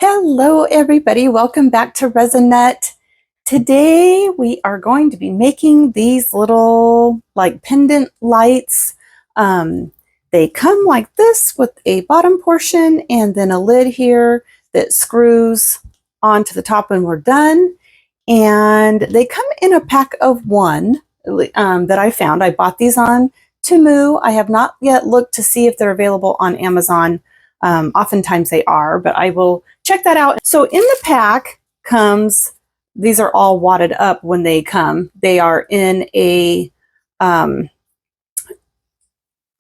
Hello everybody, welcome back to Resin. Today we are going to be making these little like pendant lights. They come like this with a bottom portion and then a lid here that screws onto the top when we're done. And they come in a pack of one that I found. I bought these on Temu. I have not yet looked to see if they're available on Amazon. Oftentimes they are, but I will check that out. So in the pack comes, these are all wadded up when they come. They are in a, they're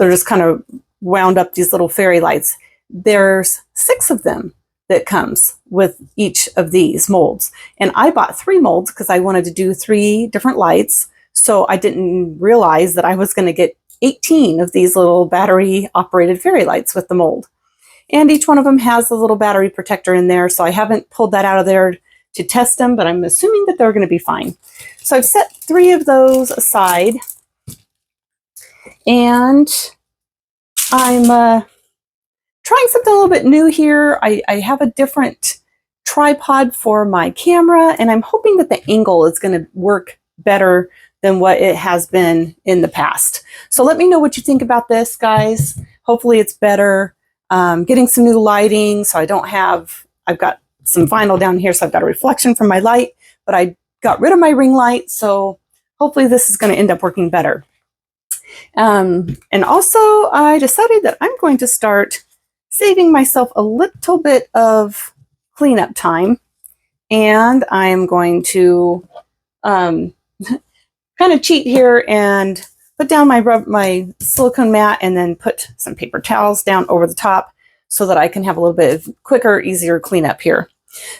just kind of wound up, these little fairy lights. There's 6 of them that comes with each of these molds. And I bought 3 molds because I wanted to do 3 different lights. So I didn't realize that I was going to get 18 of these little battery operated fairy lights with the mold. And each one of them has a little battery protector in there. So I haven't pulled that out of there to test them, but I'm assuming that they're going to be fine. So I've set 3 of those aside. And I'm trying something a little bit new here. I have a different tripod for my camera, and I'm hoping that the angle is going to work better than what it has been in the past. So let me know what you think about this, guys. Hopefully it's better. Getting some new lighting, so I don't have, I've got some vinyl down here, so I've got a reflection from my light, but I got rid of my ring light, so hopefully this is going to end up working better. And also I decided that I'm going to start saving myself a little bit of cleanup time, and I am going to kind of cheat here and put down my silicone mat and then put some paper towels down over the top so that I can have a little bit of quicker, easier cleanup here.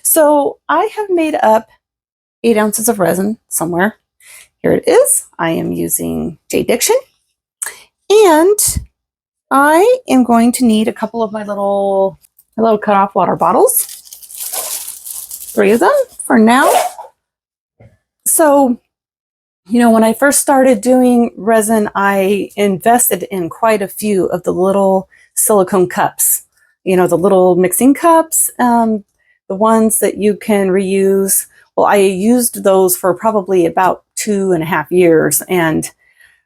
So I have made up 8 ounces of resin somewhere. Here it is. I am using J Diction. And I am going to need a couple of my little cut-off water bottles. 3 of them for now. So, you know, when I first started doing resin, I invested in quite a few of the little silicone cups. You know, the little mixing cups, the ones that you can reuse. Well, I used those for probably about 2.5 years, and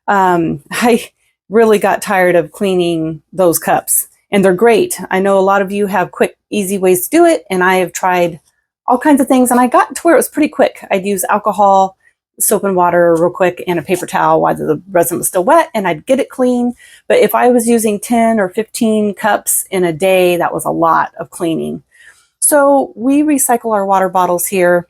I really got tired of cleaning those cups. And they're great. I know a lot of you have quick, easy ways to do it, and I have tried all kinds of things, and I got to where it was pretty quick. I'd use alcohol, soap and water real quick, and a paper towel while the resin was still wet, and I'd get it clean. But if I was using 10 or 15 cups in a day, that was a lot of cleaning. So we recycle our water bottles here.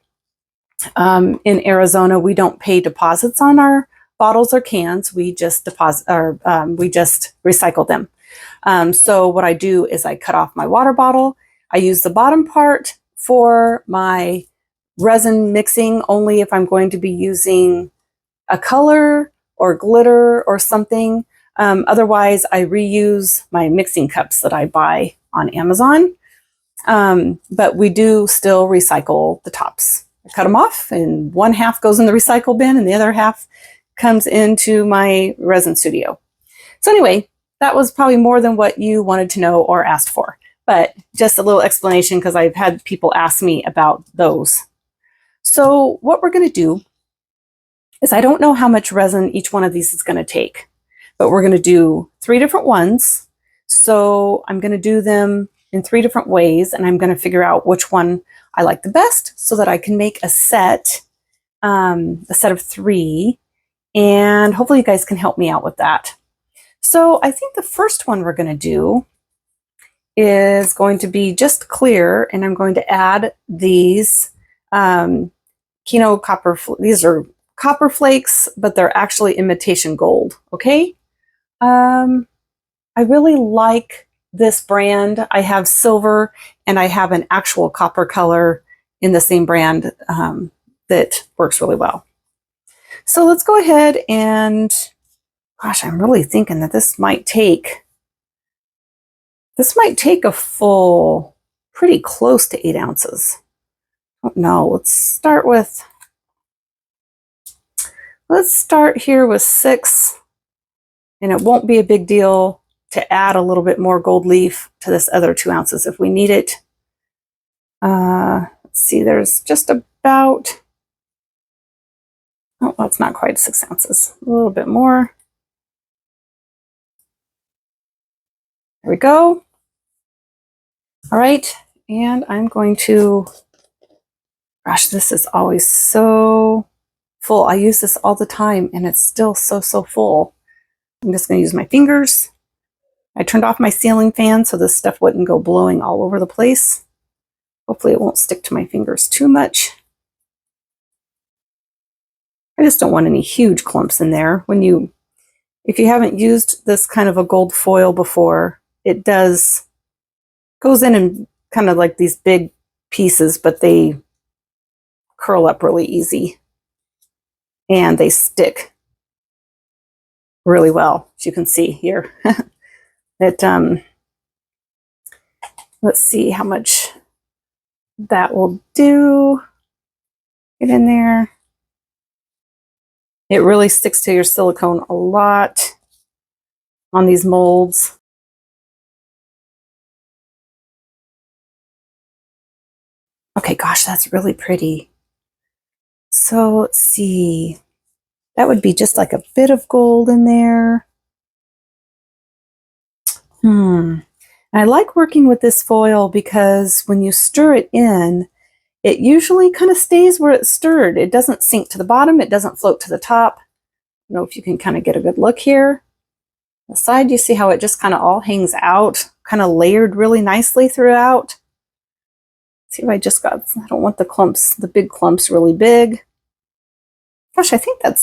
In Arizona, we don't pay deposits on our bottles or cans. We just recycle them. So what I do is I cut off my water bottle. I use the bottom part for my resin mixing only if I'm going to be using a color or glitter or something. Otherwise, I reuse my mixing cups that I buy on Amazon. But we do still recycle the tops. I cut them off, and 1/2 goes in the recycle bin and the other half comes into my resin studio. So anyway, that was probably more than what you wanted to know or asked for, but just a little explanation because I've had people ask me about those. So what we're going to do is, I don't know how much resin each one of these is going to take, but we're going to do 3 different ones. So I'm going to do them in 3 different ways, and I'm going to figure out which one I like the best so that I can make a set of 3, and hopefully you guys can help me out with that. So I think the first one we're going to do is going to be just clear, and I'm going to add these Kino copper. These are copper flakes, but they're actually imitation gold. Okay. I really like this brand. I have silver and I have an actual copper color in the same brand that works really well. So let's go ahead and, gosh, I'm really thinking that this might take a full, pretty close to 8 ounces. No, let's start here with 6, and it won't be a big deal to add a little bit more gold leaf to this other 2 ounces if we need it. Let's see, there's just about, oh, that's not quite 6 ounces, a little bit more. There we go. All right, and I'm going to, gosh, this is always so full. I use this all the time and it's still so full. I'm just going to use my fingers. I turned off my ceiling fan so this stuff wouldn't go blowing all over the place. Hopefully it won't stick to my fingers too much. I just don't want any huge clumps in there. If you haven't used this kind of a gold foil before, it goes in kind of like these big pieces, but they curl up really easy and they stick really well, as you can see here. Let's see how much that will do. Get in there. It really sticks to your silicone a lot on these molds. Okay, gosh, that's really pretty. So let's see. That would be just like a bit of gold in there. And I like working with this foil because when you stir it in, it usually kind of stays where it's stirred. It doesn't sink to the bottom. It doesn't float to the top. I don't know if you can kind of get a good look here. The side, you see how it just kind of all hangs out, kind of layered really nicely throughout. See if I just got, I don't want the clumps, the big clumps really big. Gosh, I think that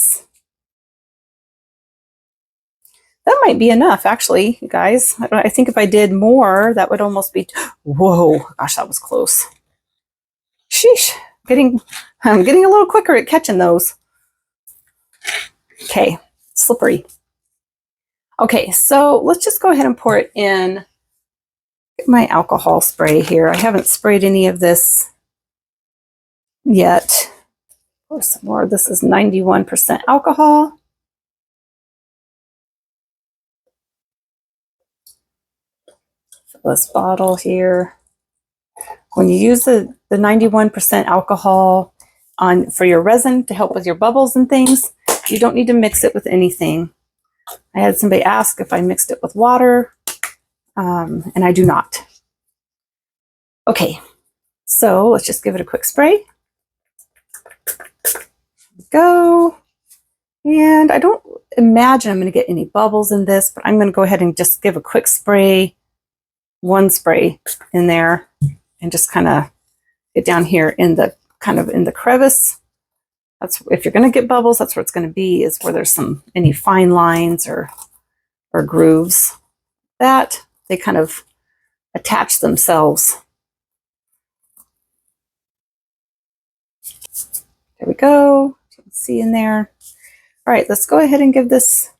might be enough, actually, you guys. I think if I did more, that would almost be, whoa, gosh, that was close. Sheesh, I'm getting a little quicker at catching those. Okay, slippery. Okay, so let's just go ahead and pour it in. Get my alcohol spray here. I haven't sprayed any of this yet. Pour some more. This is 91% alcohol. Fill this bottle here. When you use the 91% alcohol for your resin to help with your bubbles and things, you don't need to mix it with anything. I had somebody ask if I mixed it with water, and I do not. Okay, so let's just give it a quick spray. Go. And I don't imagine I'm going to get any bubbles in this, but I'm going to go ahead and just give a quick spray, one spray in there, and just kind of get down here in the crevice. That's, if you're going to get bubbles, that's where it's going to be, is where there's any fine lines or grooves that they kind of attach themselves. There we go. You can see in there. All right, let's go ahead and give this,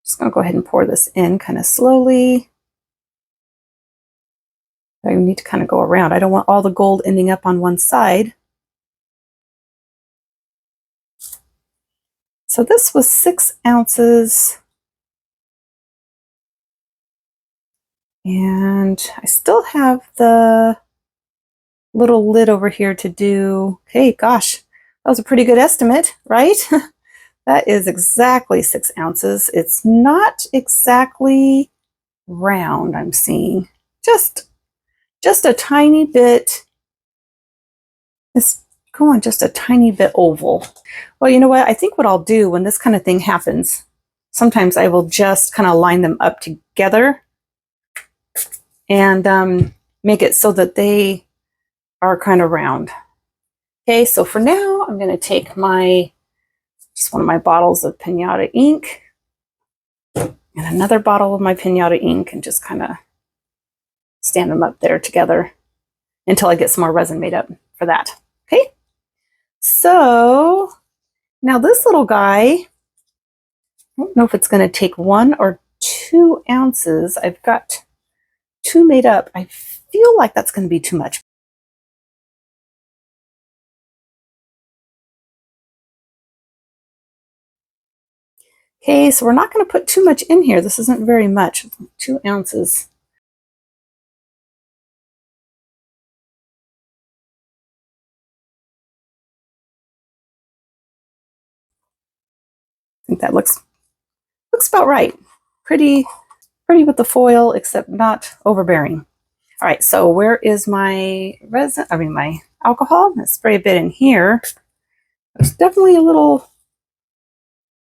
just going to go ahead and pour this in kind of slowly. I need to kind of go around. I don't want all the gold ending up on one side. So this was 6 ounces. And I still have the little lid over here to do. Okay, gosh, that was a pretty good estimate, right? That is exactly 6 ounces. It's not exactly round, I'm seeing. Just a tiny bit. It's going just a tiny bit oval. Well, you know what? I think what I'll do when this kind of thing happens, sometimes I will just kind of line them up together and make it so that they are kind of round. Okay, so for now, I'm going to take just one of my bottles of Pinata ink and another bottle of my Pinata ink and just kind of stand them up there together until I get some more resin made up for that. Okay, so now this little guy, I don't know if it's going to take 1 or 2 ounces. I've got 2 made up. I feel like that's going to be too much. Okay, so we're not going to put too much in here. This isn't very much, 2 ounces. think that looks about right. Pretty with the foil, except not overbearing. All right, so where is my resin? I mean, my alcohol. Let's spray a bit in here. There's definitely a little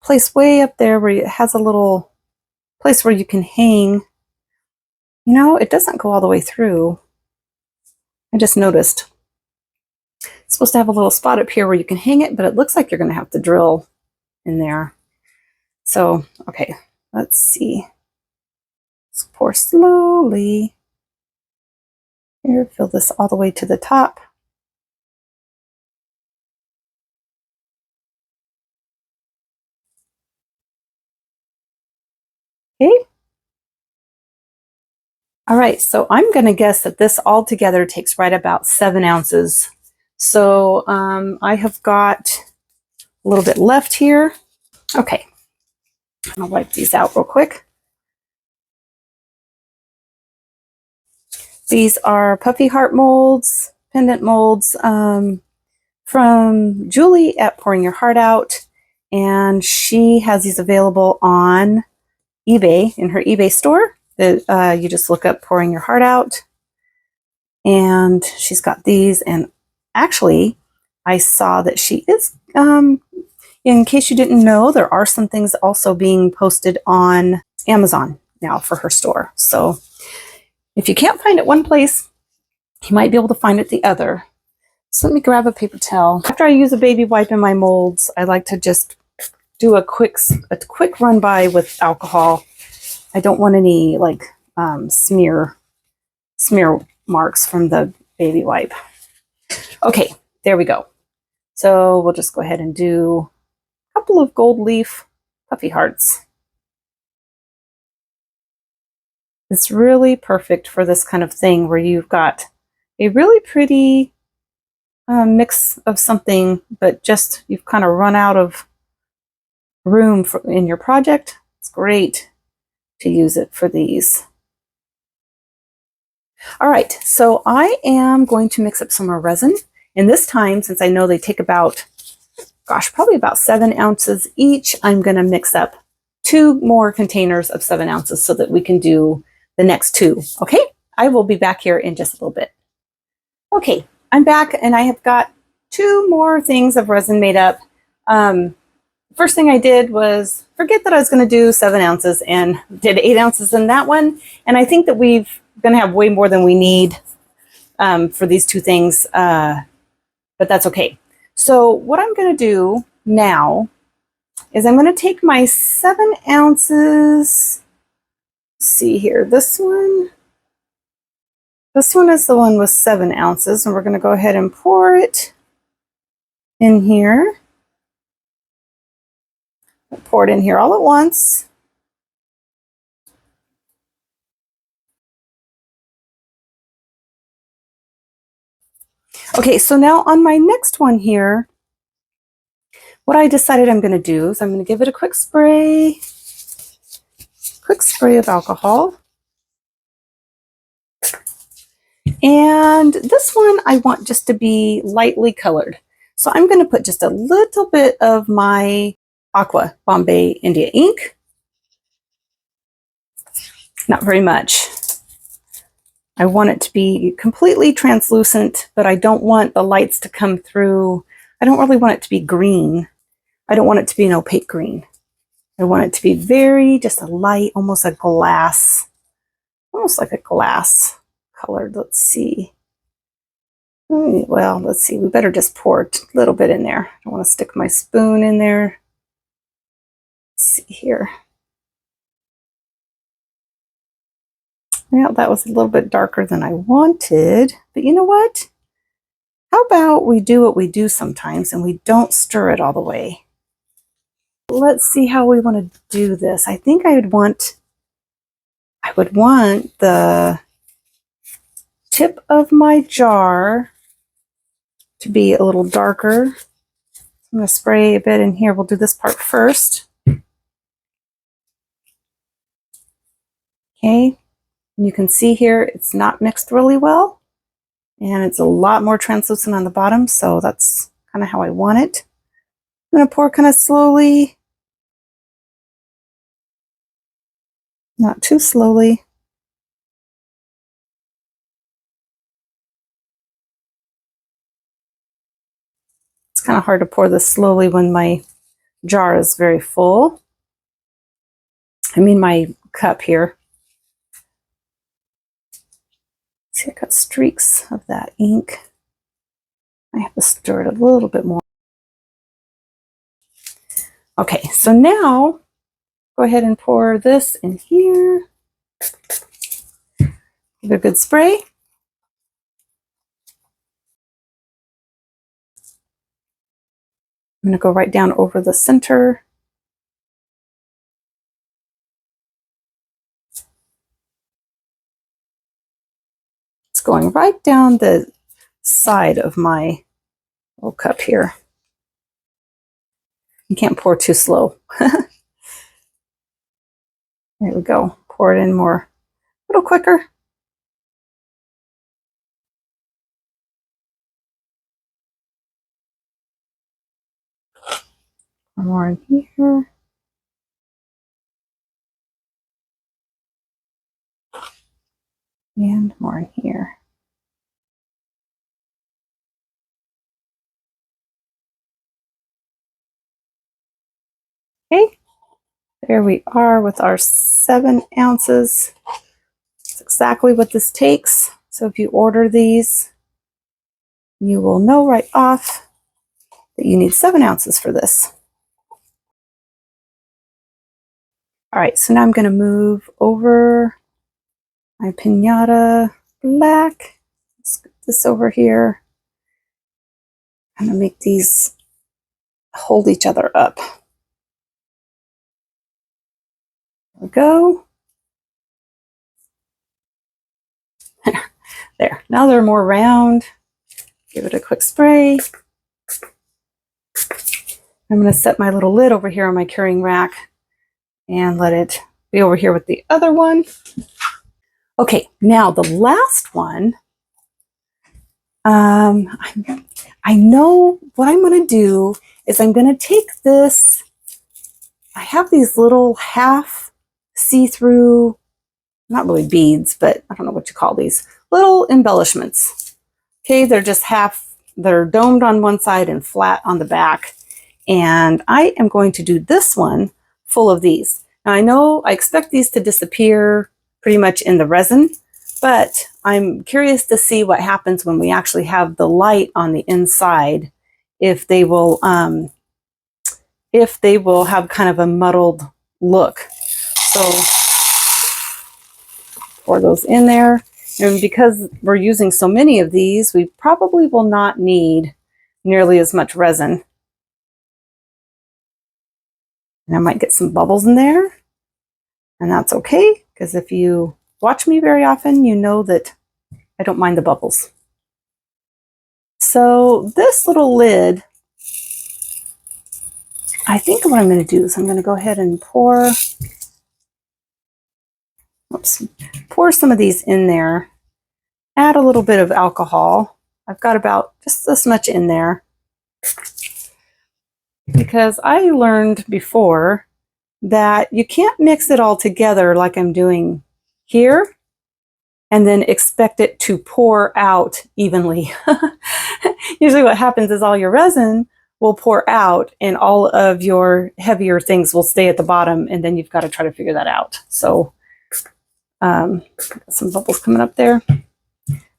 place way up there where it has a little place where you can hang. You know, it doesn't go all the way through. I just noticed. It's supposed to have a little spot up here where you can hang it, but it looks like you're going to have to drill in there. So, okay, let's see. Let's pour slowly. Here, fill this all the way to the top. Okay. All right, so I'm going to guess that this all together takes right about 7 ounces. So I have got a little bit left here. Okay, I'll wipe these out real quick. These are puffy heart molds, pendant molds from Julie at Pouring Your Heart Out. And she has these available on eBay, in her eBay store. You just look up Pouring Your Heart Out. And she's got these. And actually, I saw that she is, in case you didn't know, there are some things also being posted on Amazon now for her store. So if you can't find it one place, you might be able to find it the other. So let me grab a paper towel. After I use a baby wipe in my molds, I like to just do a quick run by with alcohol. I don't want any like smear marks from the baby wipe. Okay, there we go. So we'll just go ahead and do a couple of gold leaf puffy hearts. It's really perfect for this kind of thing where you've got a really pretty mix of something, but just you've kind of run out of room in your project. It's great to use it for these. All right, so I am going to mix up some more resin. And this time, since I know they take about, gosh, probably about 7 ounces each, I'm going to mix up 2 more containers of 7 ounces so that we can do the next 2. Okay, I will be back here in just a little bit. Okay, I'm back and I have got 2 more things of resin made up. First thing I did was forget that I was going to do 7 ounces and did 8 ounces in that one. And I think that we're going to have way more than we need for these 2 things, but that's okay. So what I'm going to do now is I'm going to take my 7 ounces. Let's see here, this one is the one with 7 ounces, and we're going to go ahead and pour it in here. Pour it in here all at once. Okay, so now on my next one here, what I decided I'm going to do is I'm going to give it a quick spray of alcohol. And this one I want just to be lightly colored. So I'm going to put just a little bit of my Aqua Bombay India ink. Not very much. I want it to be completely translucent, but I don't want the lights to come through. I don't really want it to be green. I don't want it to be an opaque green. I want it to be very, just a light, almost like a glass colored. Let's see. Well, let's see. We better just pour a little bit in there. I don't want to stick my spoon in there. Let's see here. Well, that was a little bit darker than I wanted, but you know what? How about we do what we do sometimes and we don't stir it all the way? Let's see how we want to do this. I think I would want the tip of my jar to be a little darker. I'm going to spray a bit in here. We'll do this part first. Okay. You can see here it's not mixed really well, and it's a lot more translucent on the bottom, so that's kind of how I want it. I'm going to pour kind of slowly Not too slowly. It's kind of hard to pour this slowly when my jar is very full. I mean my cup here. See, I got streaks of that ink. I have to stir it a little bit more. Okay, so now go ahead and pour this in here. Give it a good spray. I'm going to go right down over the center. It's going right down the side of my little cup here. You can't pour too slow. There we go. Pour it in more, a little quicker. More in here. And more in here. Okay, there we are with our 7 ounces. That's exactly what this takes. So if you order these, you will know right off that you need 7 ounces for this. All right, so now I'm going to move over my Pinata black. Scoop this over here. I'm going to make these hold each other up. There we go. There. Now they're more round. Give it a quick spray. I'm going to set my little lid over here on my curing rack and let it be over here with the other one. Okay, now the last one. I know what I'm going to do is I'm going to take this. I have these little half see-through, not really beads, but I don't know what you call these, little embellishments. Okay, they're just they're domed on one side and flat on the back. And I am going to do this one full of these. Now I know I expect these to disappear pretty much in the resin, but I'm curious to see what happens when we actually have the light on the inside, if they will have kind of a muddled look. So pour those in there. And because we're using so many of these, we probably will not need nearly as much resin. And I might get some bubbles in there. And that's okay, because if you watch me very often, you know that I don't mind the bubbles. So this little lid, I think what I'm going to do is I'm going to go ahead and pour some of these in there. Add a little bit of alcohol. I've got about just this much in there. Because I learned before that you can't mix it all together like I'm doing here and then expect it to pour out evenly. Usually what happens is all your resin will pour out and all of your heavier things will stay at the bottom, and then you've got to try to figure that out. So some bubbles coming up there.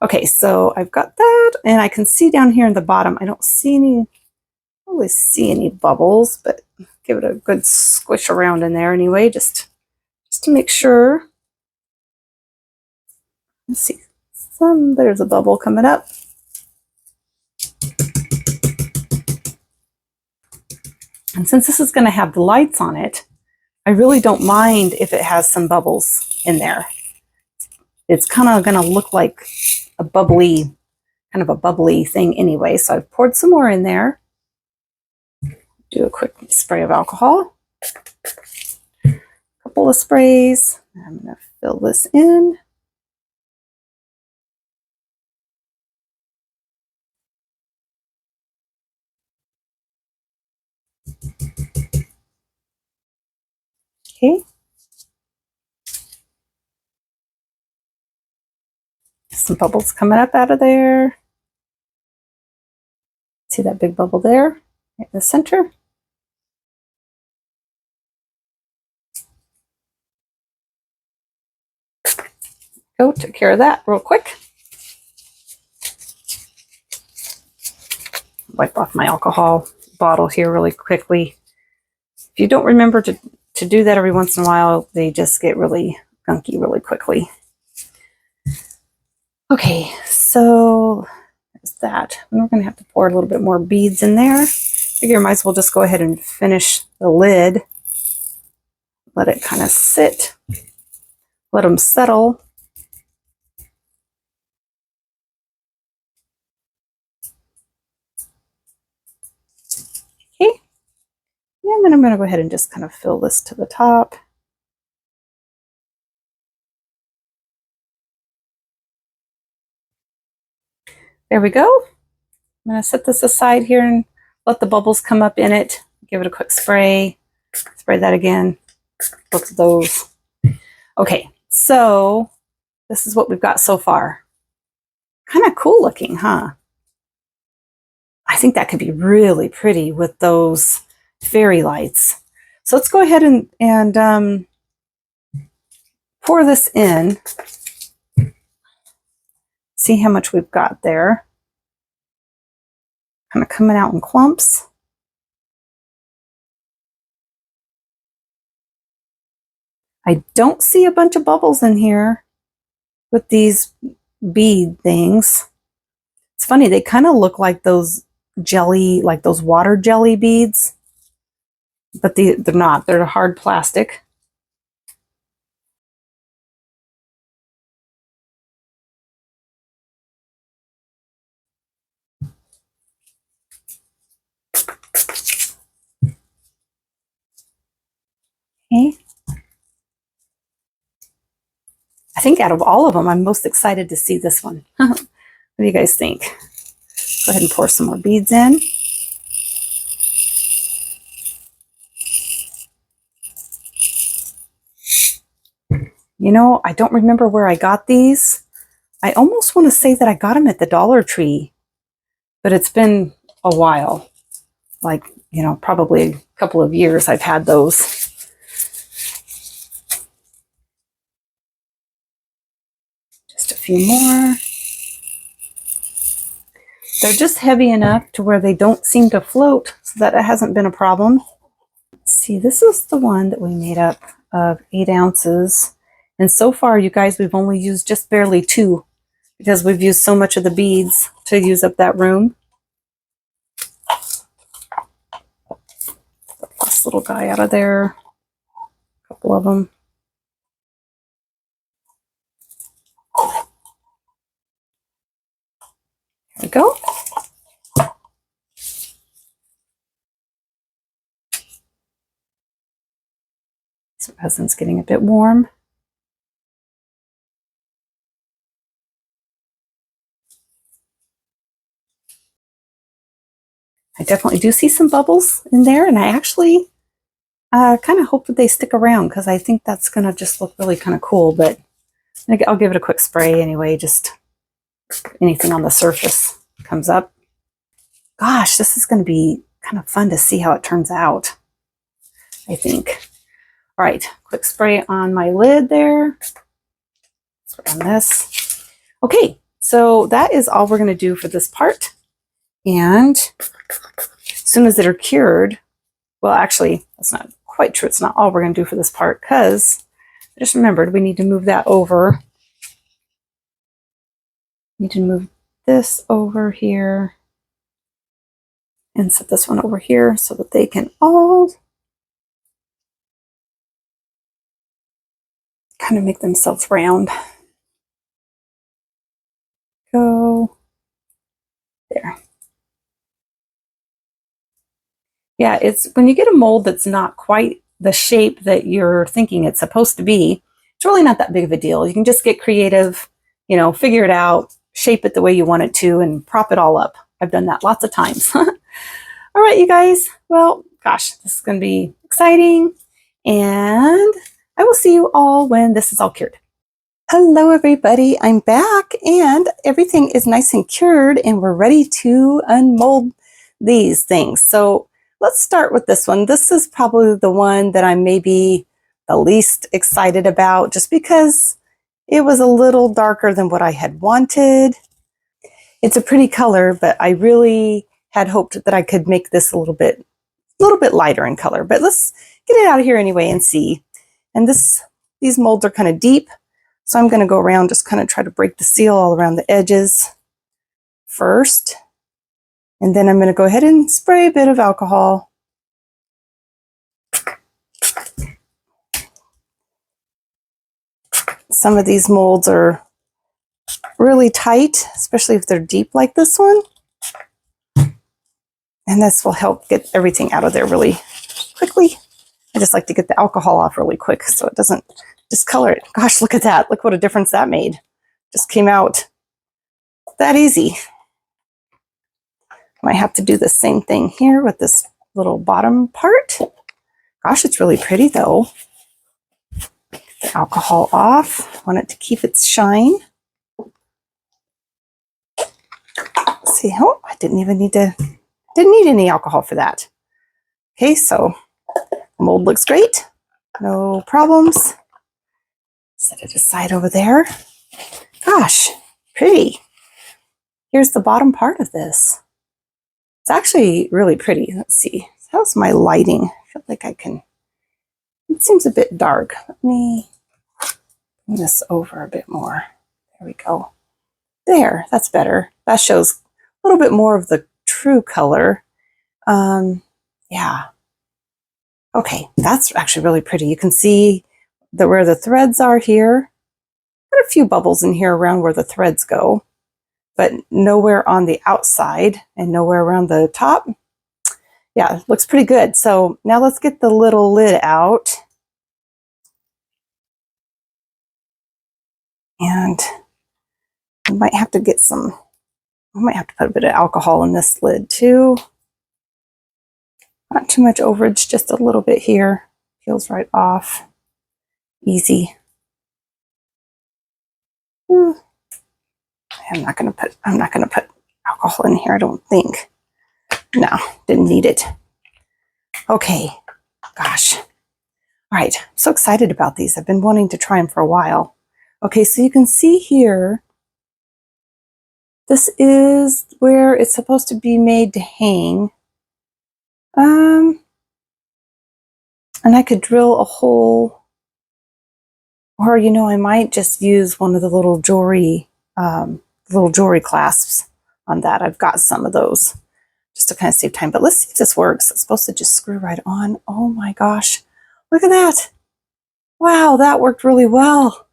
Okay, so I've got that, and I can see down here in the bottom, I don't really see any bubbles, but give it a good squish around in there anyway, just to make sure. Let's see, there's a bubble coming up. And since this is going to have the lights on it, I really don't mind if it has some bubbles in there. It's kind of going to look like a bubbly, kind of a bubbly thing anyway. So I've poured some more in there. Do a quick spray of alcohol. A couple of sprays. I'm going to fill this in. Okay. Some bubbles coming up out of there. See that big bubble there in the center? Go, took care of that real quick. Wipe off my alcohol bottle here really quickly. If you don't remember to do that every once in a while, they just get really gunky really quickly. Okay, so there's that. And we're going to have to pour a little bit more beads in there. I figure I might as well just go ahead and finish the lid. Let it kind of sit. Let them settle. Okay. And then I'm going to go ahead and just kind of fill this to the top. There we go. I'm going to set this aside here and let the bubbles come up in it. Give it a quick spray. Spray that again. Both of those. Okay, so this is what we've got so far. Kind of cool looking, huh? I think that could be really pretty with those fairy lights. So let's go ahead and pour this in. See how much we've got there. Kind of coming out in clumps. I don't see a bunch of bubbles in here with these bead things. It's funny, they kind of look like those jelly, like those water jelly beads, but they're not. They're hard plastic. Okay. I think out of all of them, I'm most excited to see this one. What do you guys think? Go ahead and pour some more beads in. You know, I don't remember where I got these. I almost want to say that I got them at the Dollar Tree, but it's been a while. Like, you know, probably a couple of years I've had those. Just a few more. They're just heavy enough to where they don't seem to float, so that it hasn't been a problem. See, this is the one that we made up of 8 ounces. And so far, you guys, we've only used just barely 2 because we've used so much of the beads to use up that room. This little guy out of there. A couple of them. There we go. So resin's getting a bit warm. I definitely do see some bubbles in there, and I actually kind of hope that they stick around because I think that's going to just look really kind of cool, but I'll give it a quick spray anyway, just anything on the surface comes up. Gosh, this is going to be kind of fun to see how it turns out, I think. All right, quick spray on my lid there. Spray on this. Okay, so that is all we're going to do for this part. And as soon as they're cured, well, actually, that's not quite true. It's not all we're going to do for this part because I just remembered we need to move that over. Need to move this over here and set this one over here so that they can all kind of make themselves round. Go there. Yeah, it's when you get a mold that's not quite the shape that you're thinking it's supposed to be, it's really not that big of a deal. You can just get creative, you know, figure it out, shape it the way you want it to, and prop it all up. I've done that lots of times. All right, you guys. Well, gosh, this is going to be exciting. And I will see you all when this is all cured. Hello everybody, I'm back and everything is nice and cured and we're ready to unmold these things. So let's start with this one. This is probably the one that I'm maybe the least excited about just because it was a little darker than what I had wanted. It's a pretty color, but I really had hoped that I could make this a little bit lighter in color, but let's get it out of here anyway and see. And these molds are kind of deep. So I'm going to go around, just kind of try to break the seal all around the edges first. And then I'm going to go ahead and spray a bit of alcohol. Some of these molds are really tight, especially if they're deep like this one. And this will help get everything out of there really quickly. I just like to get the alcohol off really quick so it doesn't discolor it. Gosh, look at that. Look what a difference that made. Just came out that easy. Might have to do the same thing here with this little bottom part. Gosh, it's really pretty though. Get the alcohol off. Want it to keep its shine. Let's see, oh, I didn't need any alcohol for that. Okay, so the mold looks great. No problems. Set it aside over there. Gosh, pretty. Here's the bottom part of this. It's actually really pretty. Let's see. How's my lighting? I feel like I can. It seems a bit dark. Let me bring this over a bit more. There we go. There, that's better. That shows a little bit more of the true color. Yeah. Okay, that's actually really pretty. You can see where the threads are here. Got a few bubbles in here around where the threads go, but nowhere on the outside and nowhere around the top. Yeah, looks pretty good. So now let's get the little lid out. And we might have to get we might have to put a bit of alcohol in this lid too. Not too much overage, just a little bit here. Peels right off. Easy. I'm not gonna put alcohol in here, I don't think. No, didn't need it. Okay, gosh. All right, I'm so excited about these. I've been wanting to try them for a while. Okay, so you can see here, this is where it's supposed to be made to hang. And I could drill a hole, or I might just use one of the little jewelry clasps on that. I've got some of those just to kind of save time. But let's see if this works. It's supposed to just screw right on. Oh my gosh, look at that! Wow, that worked really well.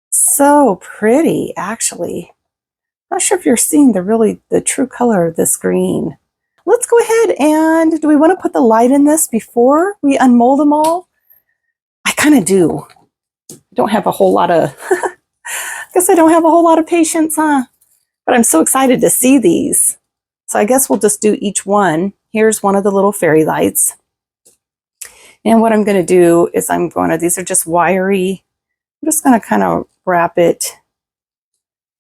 So pretty, actually. Not sure if you're seeing the true color of this green. Let's go ahead and, do we want to put the light in this before we unmold them all? I kind of do. I don't have a whole lot of, guess I don't have a whole lot of patience, huh? But I'm so excited to see these. So I guess we'll just do each one. Here's one of the little fairy lights. And what I'm going to do is these are just wiry. I'm just going to kind of wrap it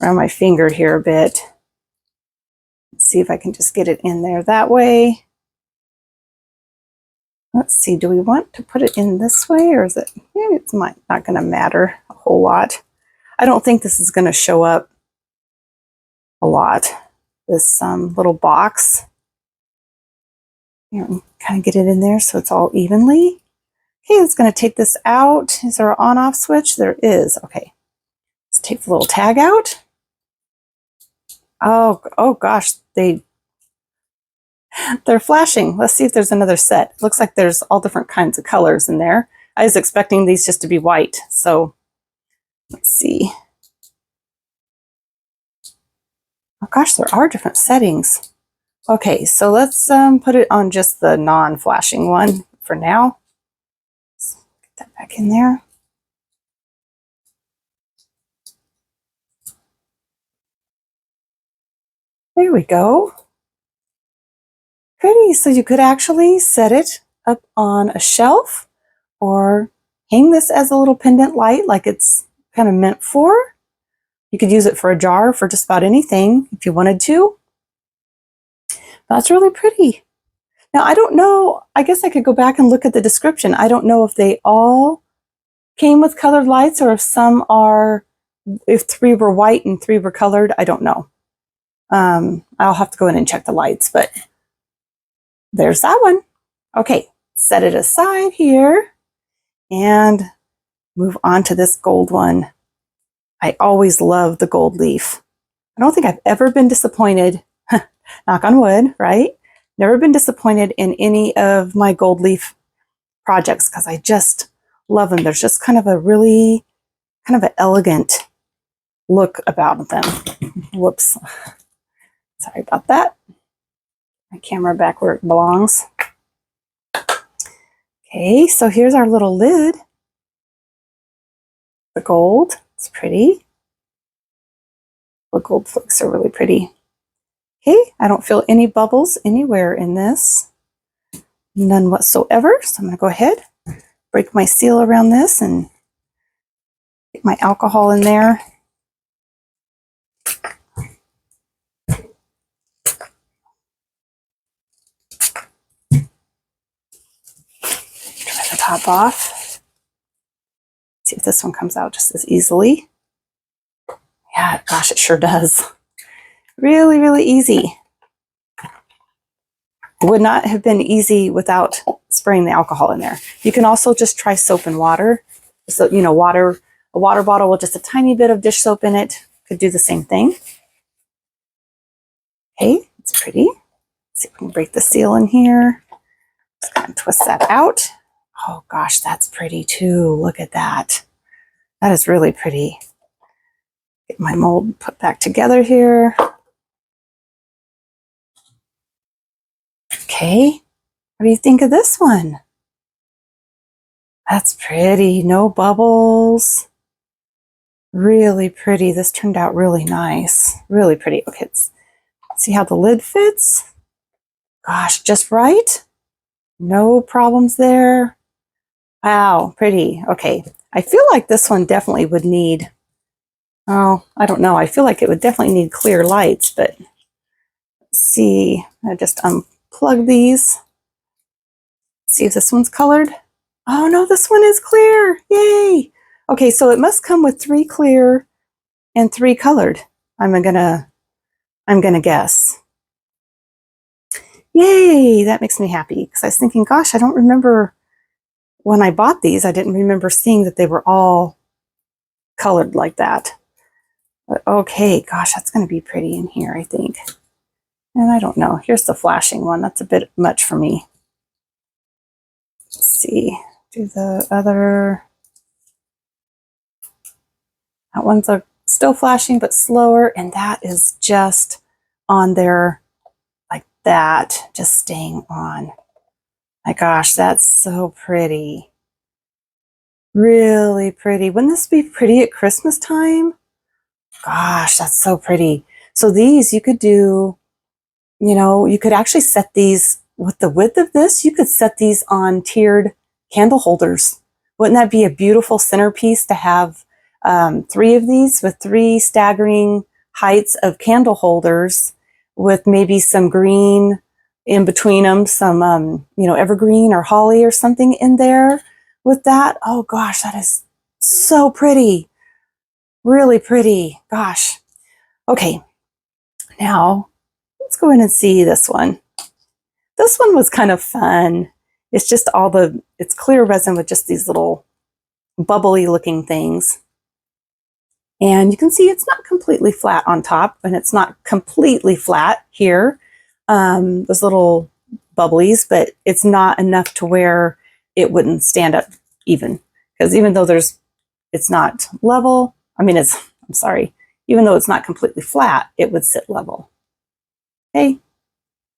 around my finger here a bit. Let's see if I can just get it in there that way. Let's see, do we want to put it in this way, or is it, it's not going to matter a whole lot. I don't think this is going to show up a lot, this little box. Kind of get it in there so it's all evenly. Okay, it's going to take this out. Is there an on-off switch? There is. Okay, let's take the little tag out. Oh gosh, they're flashing. Let's see if there's another set. Looks like there's all different kinds of colors in there. I was expecting these just to be white, so let's see. Oh gosh, there are different settings. Okay, so let's put it on just the non-flashing one for now. Let's get that back in there. There we go. Pretty. So you could actually set it up on a shelf or hang this as a little pendant light like it's kind of meant for. You could use it for a jar for just about anything if you wanted to. That's really pretty. Now, I don't know, I guess I could go back and look at the description. I don't know if they all came with colored lights or if some are, if 3 were white and 3 were colored. I don't know. I'll have to go in and check the lights, but there's that one. Okay, set it aside here and move on to this gold one. I always love the gold leaf. I don't think I've ever been disappointed, knock on wood, right? Never been disappointed in any of my gold leaf projects because I just love them. There's just kind of a really, kind of an elegant look about them. Whoops. Sorry about that. My camera back where it belongs. Okay, so here's our little lid. The gold, it's pretty. The gold flakes are really pretty. Okay, I don't feel any bubbles anywhere in this. None whatsoever. So I'm going to go ahead, break my seal around this and get my alcohol in there. Try the top off. See if this one comes out just as easily. Yeah, gosh, it sure does. Really, really easy. It would not have been easy without spraying the alcohol in there. You can also just try soap and water. So, you know, a water bottle with just a tiny bit of dish soap in it could do the same thing. Okay, it's pretty. Let's see if we can break the seal in here. Just kind of twist that out. Oh gosh, that's pretty too. Look at that. That is really pretty. Get my mold put back together here. Okay, what do you think of this one? That's pretty, no bubbles. Really pretty. This turned out really nice. Really pretty. Okay, let's see how the lid fits. Gosh, just right. No problems there. Wow, pretty. Okay, I feel like this one definitely would need, oh, I don't know. I feel like it would definitely need clear lights, but let's see. I just unplug these. See if this one's colored. Oh no, this one is clear. Yay. Okay, so it must come with 3 clear and 3 colored. I'm gonna guess. Yay, that makes me happy because I was thinking, gosh, I don't remember when I bought these, I didn't remember seeing that they were all colored like that. But okay, gosh, that's going to be pretty in here, I think. And I don't know. Here's the flashing one. That's a bit much for me. Let's see. Do the other. That one's still flashing, but slower. And that is just on there like that, just staying on. My gosh, that's so pretty. Really pretty. Wouldn't this be pretty at Christmas time? Gosh, that's so pretty. So these you could do, you know, you could actually set these with the width of this, you could set these on tiered candle holders. Wouldn't that be a beautiful centerpiece to have 3 of these with 3 staggering heights of candle holders with maybe some green in between them, some, you know, evergreen or holly or something in there with that. Oh gosh, that is so pretty. Really pretty. Gosh. Okay. Now let's go in and see this one. This one was kind of fun. It's just it's clear resin with just these little bubbly looking things. And you can see it's not completely flat on top and it's not completely flat here. Those little bubblies, but it's not enough to where it wouldn't stand up even. Because even though it's not level, I'm sorry, even though it's not completely flat, it would sit level. Okay,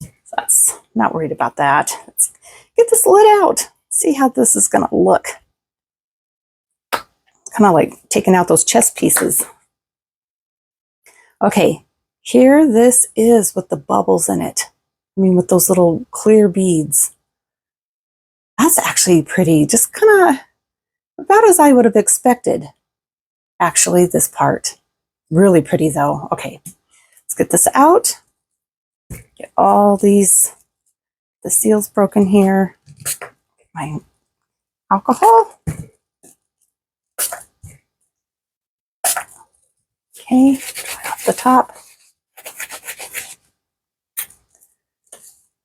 so that's not worried about that. Let's get this lid out, see how this is gonna look. Kind of like taking out those chess pieces. Okay, here this is with the bubbles in it. I mean, with those little clear beads. That's actually pretty, just kind of about as I would have expected. actually, this part. Really pretty though. Okay, let's get this out. Get all the seals broken here. My alcohol. Okay, dry off the top.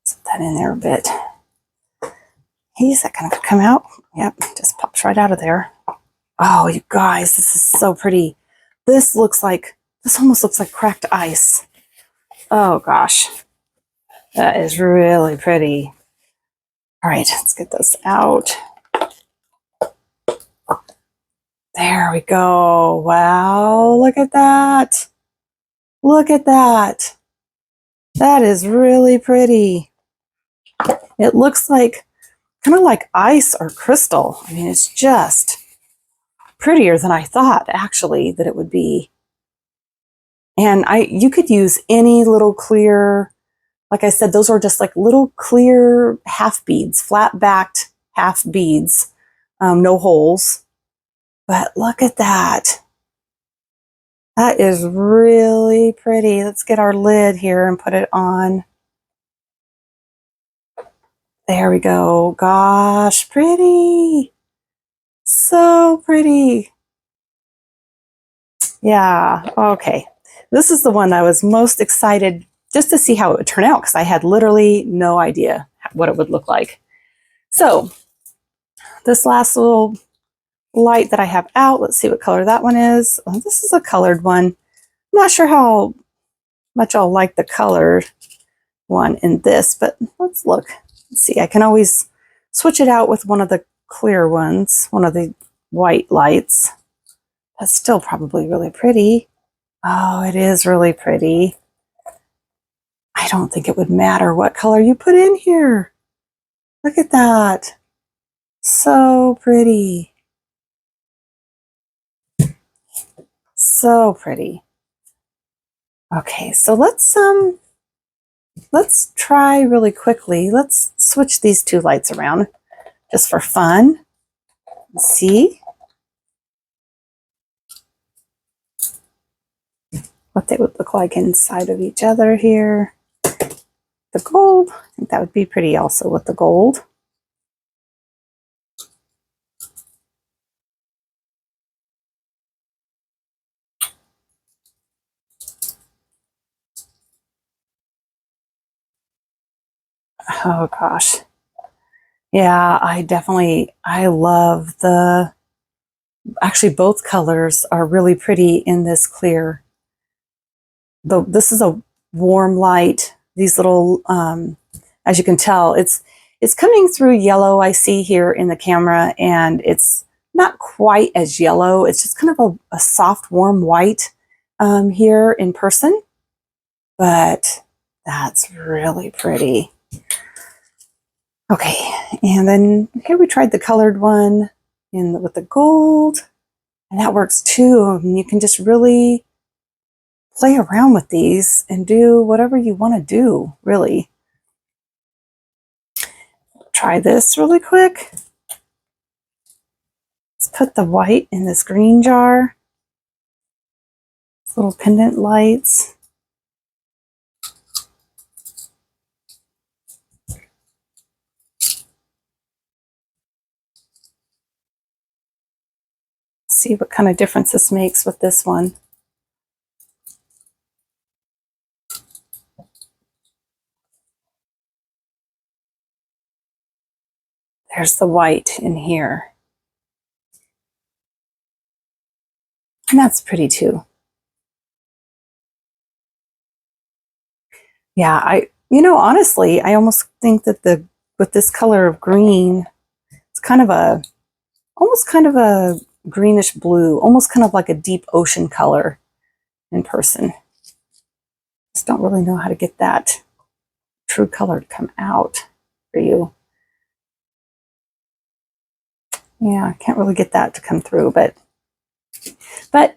Set that in there a bit. Hey, is that gonna come out? Yep, just pops right out of there. Oh, you guys, this is so pretty. This almost looks like cracked ice. Oh gosh, that is really pretty. All right, let's get this out. There we go. Wow, look at that. Look at that. That is really pretty. It looks like kind of like ice or crystal. I mean, it's just prettier than I thought actually that it would be. And you could use any little clear, like I said, those are just like little clear half beads, flat backed half beads, no holes. But look at that. That is really pretty. Let's get our lid here and put it on. There we go. Gosh, pretty. So pretty. Yeah, okay. This is the one I was most excited just to see how it would turn out because I had literally no idea what it would look like. So this last little light that I have out, let's see what color that one is. Oh, this is a colored one. I'm not sure how much I'll like the colored one in this, but let's look. Let's see, I can always switch it out with one of the clear ones, one of the white lights. That's still probably really pretty. Oh, it is really pretty. I don't think it would matter what color you put in here. Look at that. So pretty. So pretty. Okay, so let's try really quickly. Let's switch these two lights around just for fun. Let's see what they would look like inside of each other here. The gold, I think that would be pretty also with the gold. Oh gosh. Yeah, I love actually both colors are really pretty in this clear. Though this is a warm light. These little, as you can tell, it's coming through yellow I see here in the camera, and it's not quite as yellow. It's just kind of a soft, warm white here in person, but that's really pretty. Okay, and then here we tried the colored one with the gold, and that works too. And you can just really play around with these and do whatever you want to do, really. Try this really quick. Let's put the white in this green jar. These little pendant lights. See what kind of difference this makes with this one. There's the white in here. And that's pretty too. Yeah, honestly, I almost think that with this color of green, it's almost kind of a greenish blue, almost kind of like a deep ocean color in person. Just don't really know how to get that true color to come out for you. Yeah, I can't really get that to come through, but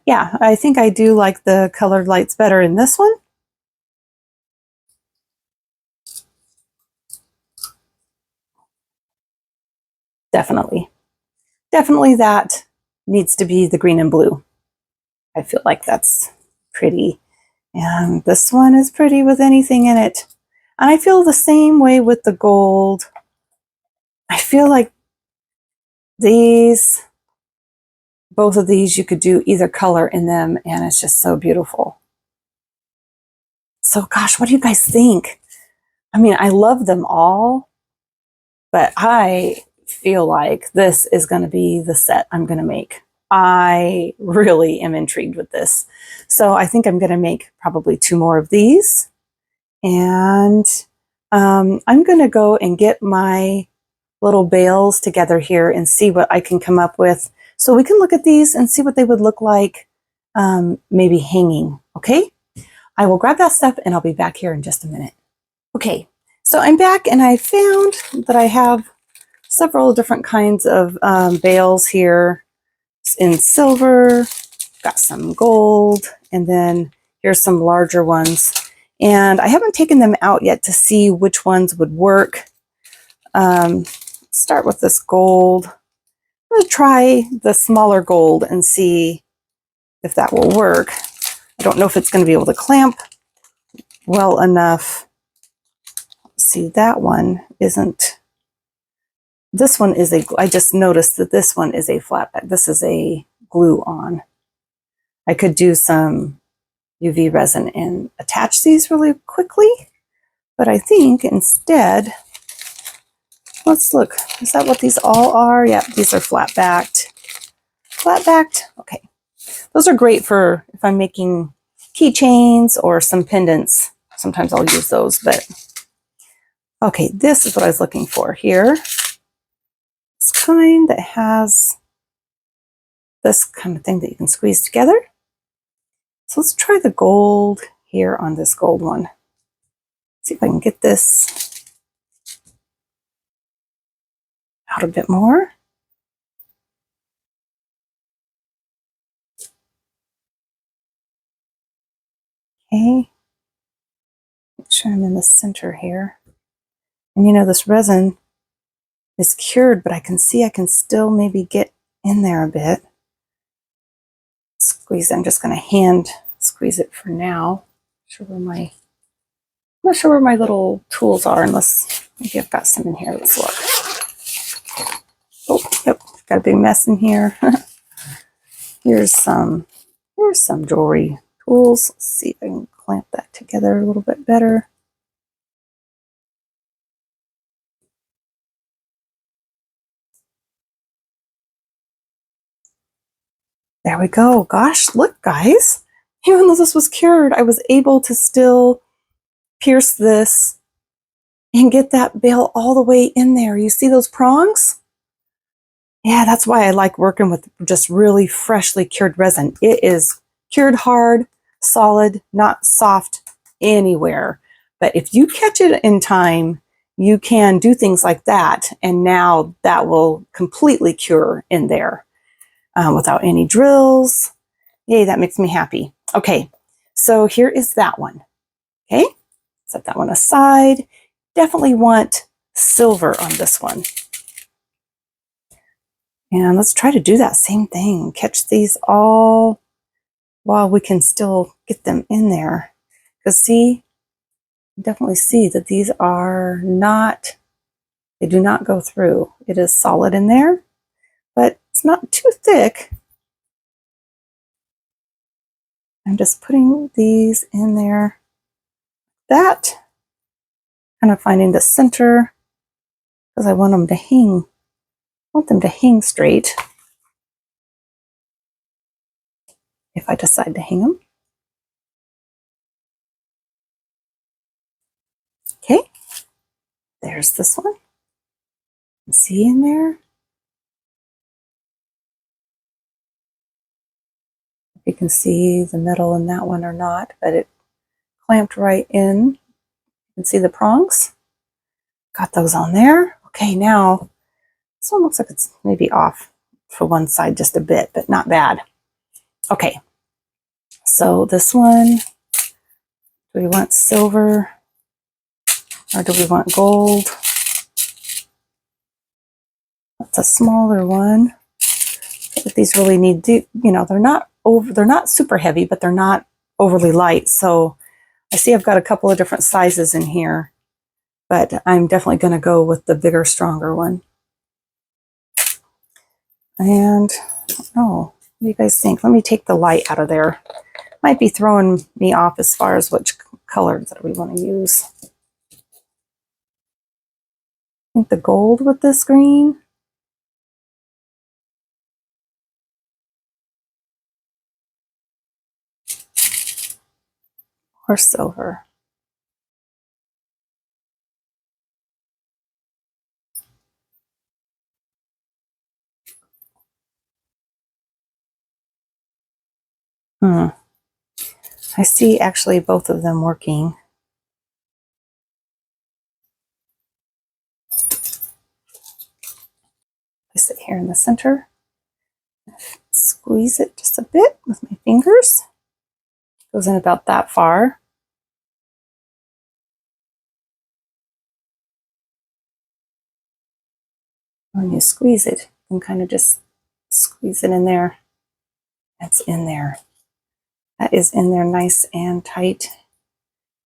yeah, I think I do like the colored lights better in this one. Definitely. Definitely that needs to be the green and blue. I feel like that's pretty. And this one is pretty with anything in it. And I feel the same way with the gold. I feel like these, both of these, you could do either color in them, and it's just so beautiful. So gosh, what do you guys think? I mean, I love them all, but I feel like this is going to be the set I'm going to make. I really am intrigued with this. So I think I'm going to make probably 2 more of these. And I'm going to go and get my little bales together here and see what I can come up with. So we can look at these and see what they would look like maybe hanging. Okay, I will grab that stuff and I'll be back here in just a minute. Okay, so I'm back and I found that I have several different kinds of bales here in silver, got some gold, and then here's some larger ones. And I haven't taken them out yet to see which ones would work. Start with this gold. I'm going to try the smaller gold and see if that will work. I don't know if it's going to be able to clamp well enough. See, that one isn't. This one is I just noticed that this one is a flat back. This is a glue on. I could do some UV resin and attach these really quickly, but I think instead, let's look. Is that what these all are? Yeah, these are flat backed. Flat backed, okay. Those are great for if I'm making keychains or some pendants. Sometimes I'll use those, but okay, this is what I was looking for here. It's kind that has this kind of thing that you can squeeze together. So let's try the gold here on this gold one. See if I can get this out a bit more. Okay, make sure I'm in the center here. And you know, this resin is cured, but I can see I can still maybe get in there a bit. Squeeze. I'm just going to hand squeeze it for now. I'm not sure where my little tools are, unless maybe I've got some in here. Let's look. Oh, yep, got a big mess in here. Here's some jewelry tools. Let's see if I can clamp that together a little bit better. There we go. Gosh, look, guys. Even though this was cured, I was able to still pierce this and get that bale all the way in there. You see those prongs? Yeah, that's why I like working with just really freshly cured resin. It is cured hard, solid, not soft anywhere. But if you catch it in time, you can do things like that. And now that will completely cure in there without any drills. Yay, that makes me happy. Okay, so here is that one. Okay, set that one aside. Definitely want silver on this one. And let's try to do that same thing. Catch these all while we can still get them in there. Because see, definitely see that these are not, they do not go through. It is solid in there, but it's not too thick. I'm just putting these in there. That, kind of finding the center, because I want them to hang. I want them to hang straight. If I decide to hang them. Okay, there's this one. See in there? If you can see the metal in that one or not, but it clamped right in. You can see the prongs. Got those on there. Okay, now this one looks like it's maybe off for one side just a bit, but not bad. Okay, so this one, do we want silver or do we want gold? That's a smaller one. But these really need, you know, they're not they're not super heavy, but they're not overly light. So I see I've got a couple of different sizes in here, but I'm definitely going to go with the bigger, stronger one. And, oh, what do you guys think? Let me take the light out of there. Might be throwing me off as far as which color that we want to use. I think the gold with this green. Or silver. I see actually both of them working. Place it here in the center. Squeeze it just a bit with my fingers. Goes in about that far. When you squeeze it, you can kind of just squeeze it in there. That's in there. That is in there nice and tight.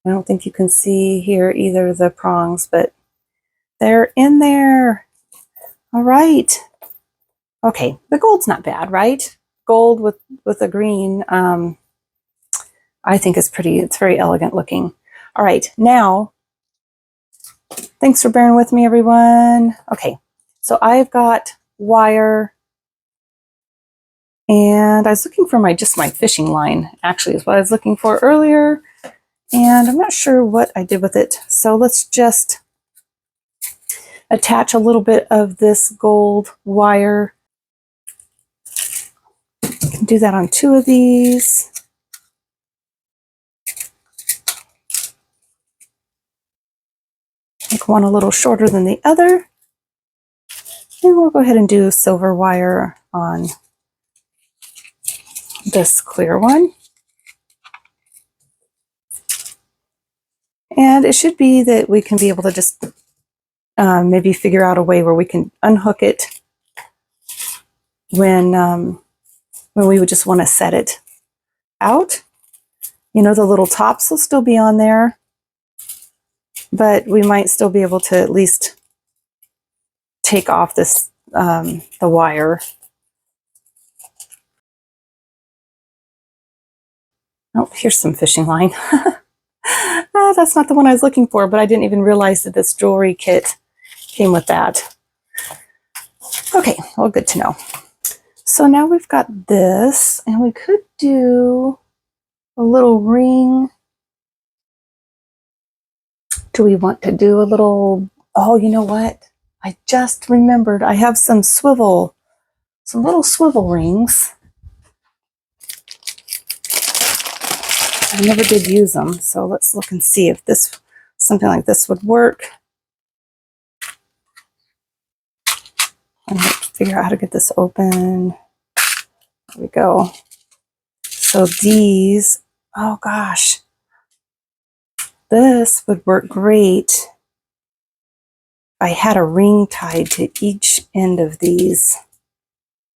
I don't think you can see here either the prongs, but they're in there. All right. Okay, the gold's not bad, right? Gold with a green, I think is pretty, it's very elegant looking. All right, now, thanks for bearing with me, everyone. Okay, so I've got wire, and I was looking for just my fishing line, actually, is what I was looking for earlier, and I'm not sure what I did with it. So let's just attach a little bit of this gold wire. Do that on 2 of these. Make one a little shorter than the other. And we'll go ahead and do silver wire on this clear one. And it should be that we can be able to just maybe figure out a way where we can unhook it when we would just want to set it out. You know, the little tops will still be on there, but we might still be able to at least take off this the wire. Oh, here's some fishing line. That's not the one I was looking for, but I didn't even realize that this jewelry kit came with that. Okay, well, good to know. So now we've got this, and we could do a little ring. Do we want to do a little, oh, you know what? I just remembered I have some little swivel rings. I never did use them, so let's look and see if something like this would work. I'm going to figure out how to get this open. There we go. So these, oh gosh, this would work great if I had a ring tied to each end of these.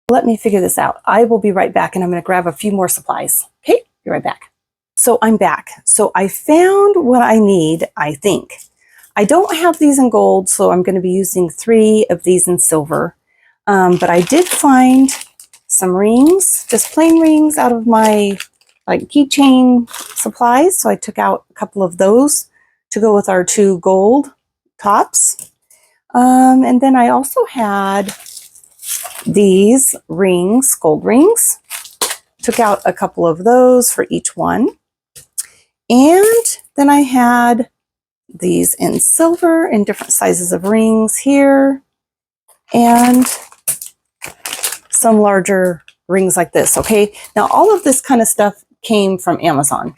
Let me figure this out. I will be right back, and I'm going to grab a few more supplies. Okay, be right back. So I'm back. So I found what I need, I think. I don't have these in gold, so I'm going to be using 3 of these in silver. But I did find some rings, just plain rings out of my keychain supplies. So I took out a couple of those to go with our 2 gold tops. And then I also had these rings, gold rings. Took out a couple of those for each one. And then I had these in silver in different sizes of rings here, and some larger rings like this. Okay, now all of this kind of stuff came from Amazon.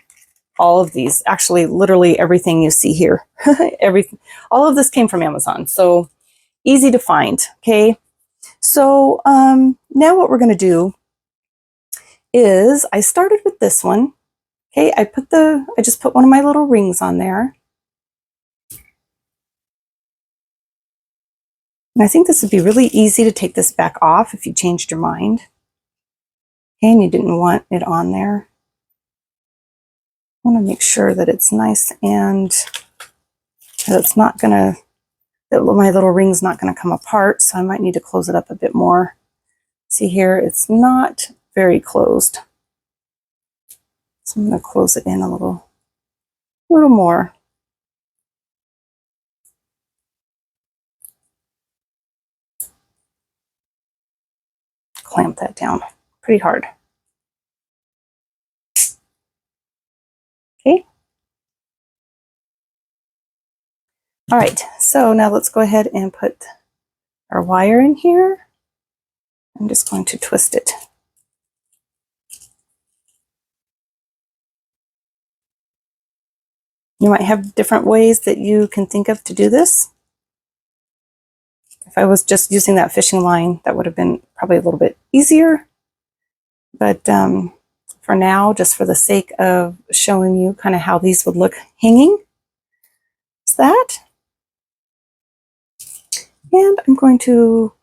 All of these, actually, literally everything you see here, all of this came from Amazon. So easy to find. Okay, so now what we're going to do is I started with this one. Okay, I just put one of my little rings on there. And I think this would be really easy to take this back off if you changed your mind. and you didn't want it on there. I want to make sure that it's nice and that it's not gonna, that my little ring's not gonna come apart, so I might need to close it up a bit more. See here, it's not very closed. So I'm gonna close it in a little more. Clamp that down pretty hard. Okay. All right, so now let's go ahead and put our wire in here. I'm just going to twist it. You might have different ways that you can think of to do this. If I was just using that fishing line, that would have been probably a little bit easier. But for now, just for the sake of showing you kind of how these would look hanging, is that. And I'm going to,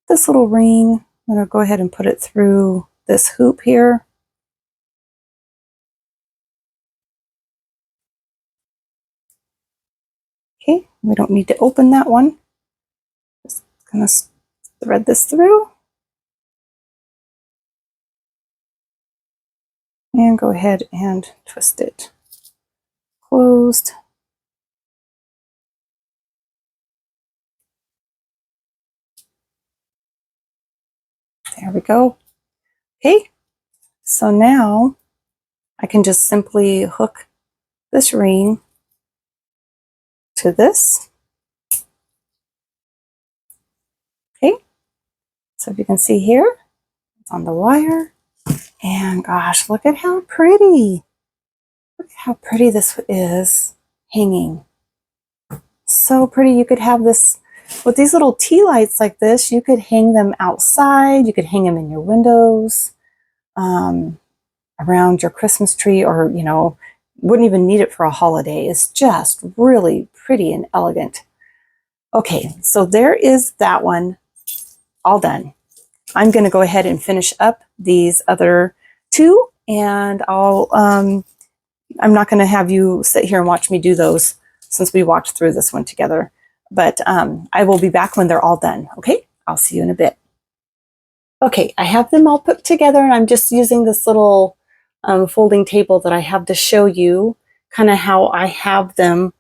this little ring, I'm going to go ahead and put it through this hoop here. Okay, we don't need to open that one. Just going to thread this through. And go ahead and twist it closed. There we go. Okay, so now I can just simply hook this ring to this. Okay, so if you can see here, it's on the wire. And gosh, look at how pretty. Look at how pretty this is hanging. So pretty. You could have this with these little tea lights like this. You could hang them outside. You could hang them in your windows, around your Christmas tree, or, you know, wouldn't even need it for a holiday. It's just really pretty and elegant. Okay, so there is that one all done. I'm going to go ahead and finish up these other two, and I'm not going to have you sit here and watch me do those since we walked through this one together. But I will be back when they're all done. Okay, I'll see you in a bit. Okay, I have them all put together, and I'm just using this little folding table that I have to show you kind of how I have them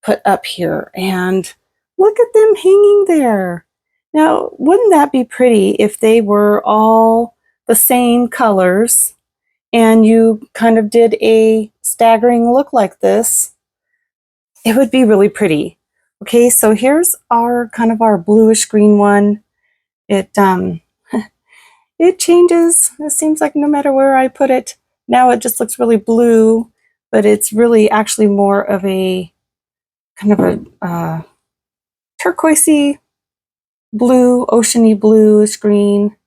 put up here. And look at them hanging there. Now, wouldn't that be pretty if they were all the same colors and you kind of did a staggering look like this? It would be really pretty. Okay, so here's our kind of our bluish green one. It it changes. It seems like no matter where I put it, now it just looks really blue, but it's really actually more of a kind of a turquoisey blue, oceany bluish green.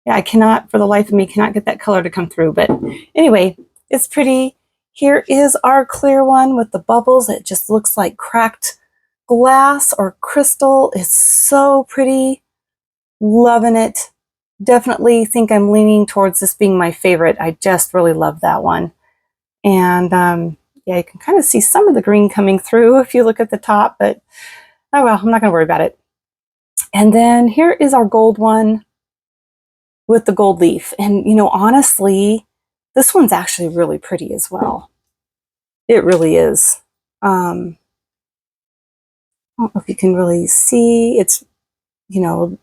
Yeah, I cannot, for the life of me, cannot get that color to come through. But anyway, it's pretty. Here is our clear one with the bubbles. It just looks like cracked glass or crystal. It's so pretty. Loving it. Definitely think I'm leaning towards this being my favorite. I just really love that one. And yeah, you can kind of see some of the green coming through if you look at the top, but oh well, I'm not going to worry about it. And then here is our gold one with the gold leaf. And, you know, honestly, this one's actually really pretty as well. It really is. I don't know if you can really see. It's, you know,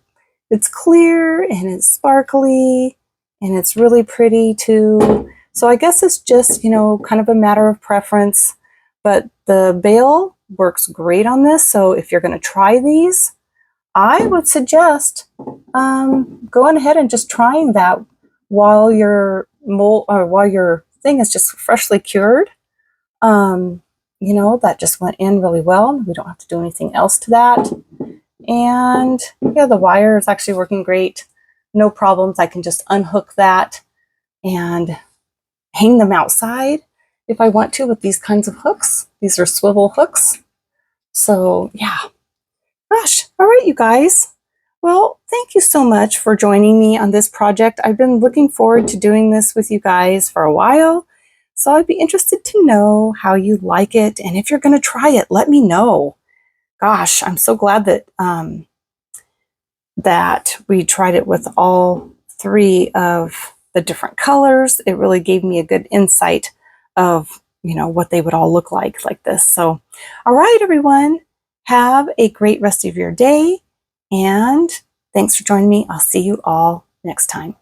it's clear and it's sparkly and it's really pretty too. So I guess it's just, you know, kind of a matter of preference. But the bail works great on this. So if you're going to try these, I would suggest going ahead and just trying that while your mold or while your thing is just freshly cured. You know, that just went in really well. We don't have to do anything else to that. And yeah, the wire is actually working great. No problems. I can just unhook that and hang them outside if I want to with these kinds of hooks. These are swivel hooks. So yeah. Gosh, all right, you guys. Well, thank you so much for joining me on this project. I've been looking forward to doing this with you guys for a while, so I'd be interested to know how you like it, and if you're going to try it, let me know. Gosh, I'm so glad that we tried it with all three of the different colors. It really gave me a good insight of, what they would all look like this. So, all right, everyone, have a great rest of your day, and thanks for joining me. I'll see you all next time.